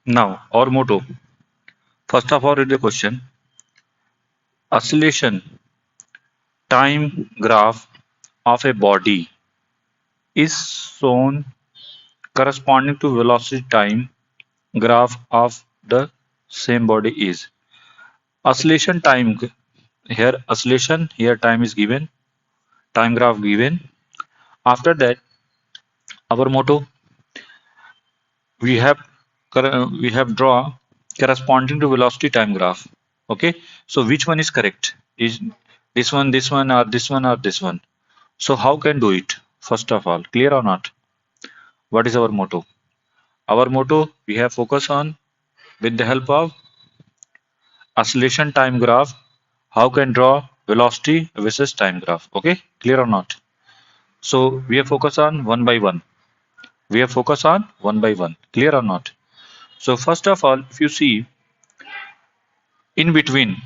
Now, our motto. First of all, read the question. Oscillation time graph of a body is shown corresponding to velocity time graph of the same body is. Oscillation time, here oscillation, here time is given, time graph given. After that, our motto, we have draw corresponding to velocity time graph. Okay, so which one is correct? Is this one, or this one, or this one? So how can do it? First of all, clear or not? What is our motto? Our motto, we have focus on, with the help of oscillation time graph, how can draw velocity versus time graph. Okay, clear or not? So we have focus on one by one. We have focus on one by one. Clear or not? So first of all, if you see in between,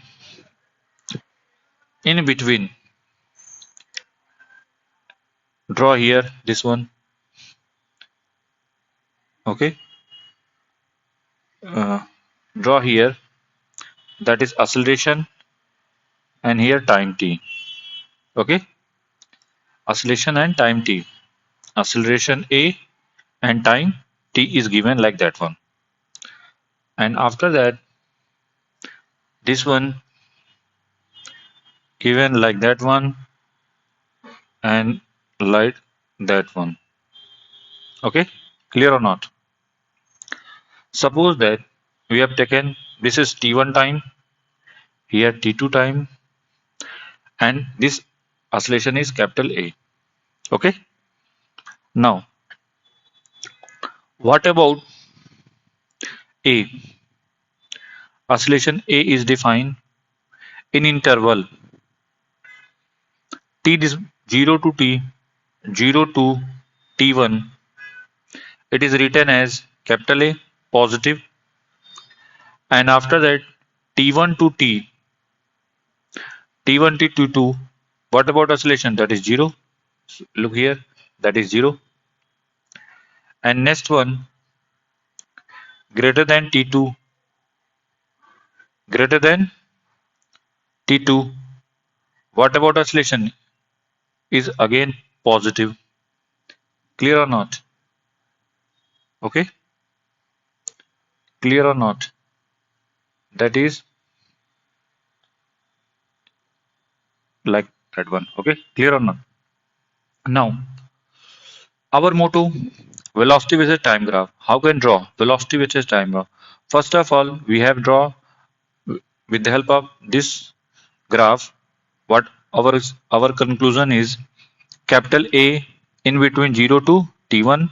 in between, draw here this one. Okay, uh, draw here, that is acceleration, and here time t. Okay, acceleration and time t. Acceleration a and time t is given like that one. And after that, this one given like that one and like that one. Okay, clear or not? Suppose that we have taken, this is t1 time, here t2 time, and this oscillation is capital A. Okay, now what about A? Oscillation A is defined in interval t is 0 to t, 0 to t1. It is written as capital A, positive, and after that t1 to t, t1 to t2. What about oscillation? That is 0. Look here, that is 0. And next one, greater than t2, greater than t2. What about oscillation? Is again positive. Clear or not? Okay, clear or not? That is like that one. Okay, clear or not? Now, our motto, velocity versus time graph. How can draw velocity versus time graph? First of all, we have draw with the help of this graph. What our conclusion is, capital A in between 0 to t1,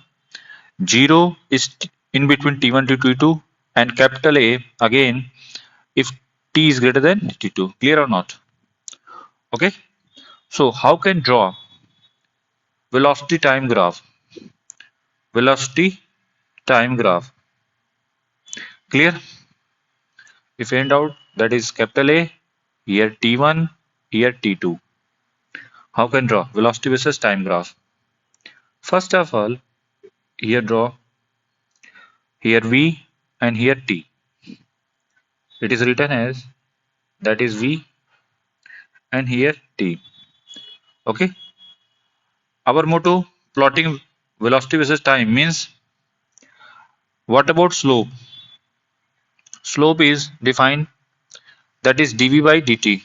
0 is in between t1 to t2, and capital A again if t is greater than t2. Clear or not? Okay, so how can draw velocity time graph? Velocity time graph. Clear? If in doubt, that is capital A, here t1, here t2. How can draw velocity versus time graph? First of all, here draw, here v and here t. It is written as, that is v and here t. Okay. Our motto, plotting velocity versus time, means what about slope? Slope is defined, that is dv by dt.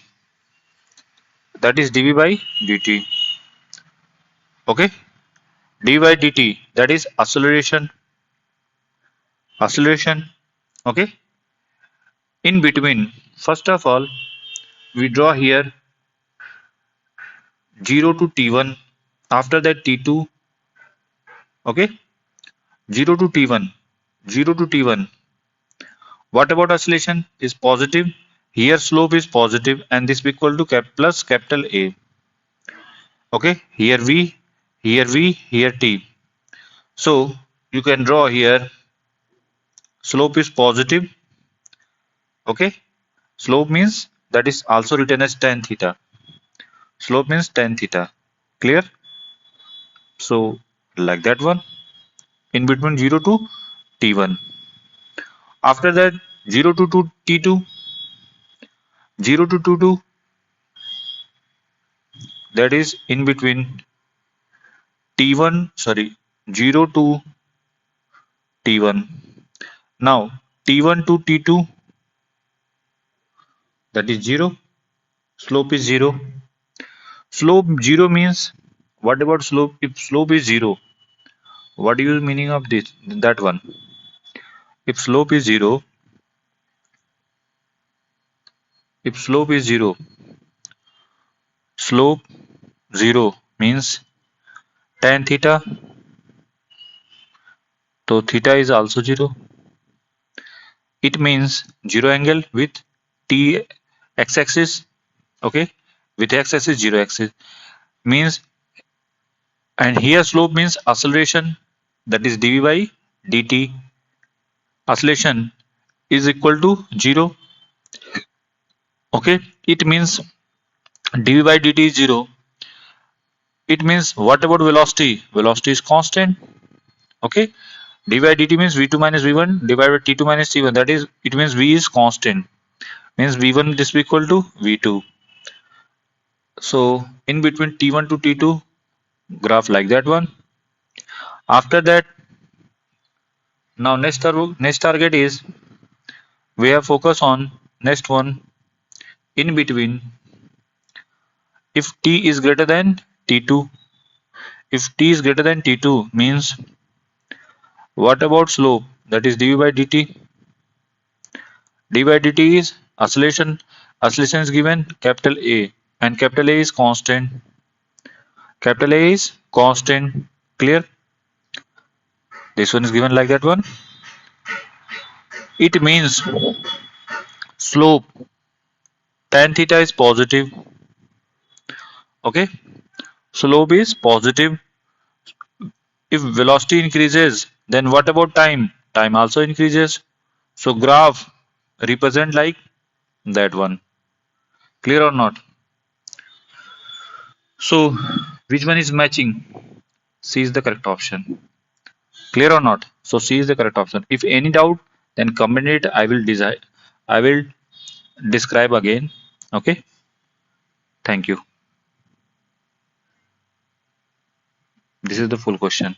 That is dv by dt. Okay. dv by dt, that is acceleration. Acceleration. Okay. In between, first of all, we draw here 0 to t1. After that t2. Okay. 0 to t1. 0 to t1. What about acceleration? Is positive. Here slope is positive, and this is equal to plus capital A. Okay. Here v, here v, here t. So you can draw here, slope is positive. Okay. Slope means, that is also written as tan theta. Slope means tan theta. Clear? So like that one, in between 0 to t1. After that 0 to T2, 0 to 2, that is in between T1, sorry, 0 to T1. Now T1 to T2, that is 0. Slope is 0. Slope 0 means, what about slope? If slope is 0, what is the meaning of this? That one. If slope is 0, if slope is 0, slope 0 means tan theta, so theta is also 0. It means 0 angle with t x-axis, okay, with x-axis 0 axis means, and here slope means acceleration, that is dv by dt. Acceleration is equal to 0, okay. It means dv by dt is 0. It means, what about velocity? Velocity is constant, okay. d by dt means v2 minus v1 divided by t2 minus t1, that is, it means v is constant, means v1 this will equal to v2. So in between T1 to T2, graph like that one. After that, now next target is, we have focus on next one, in between, if T is greater than T2. If T is greater than T2 means, what about slope? That is dv by dt. d by dt is acceleration. Acceleration is given capital A, and capital A is constant. Capital A is constant. Clear? This one is given like that one. It means slope tan theta is positive, okay. Slope is positive. If velocity increases, then what about time? Time also increases. So graph represent like that one. Clear or not? So which one is matching? C is the correct option. Clear or not? So C is the correct option. If any doubt, then comment it. I will decide. I will describe again. Okay. Thank you. This is the full question.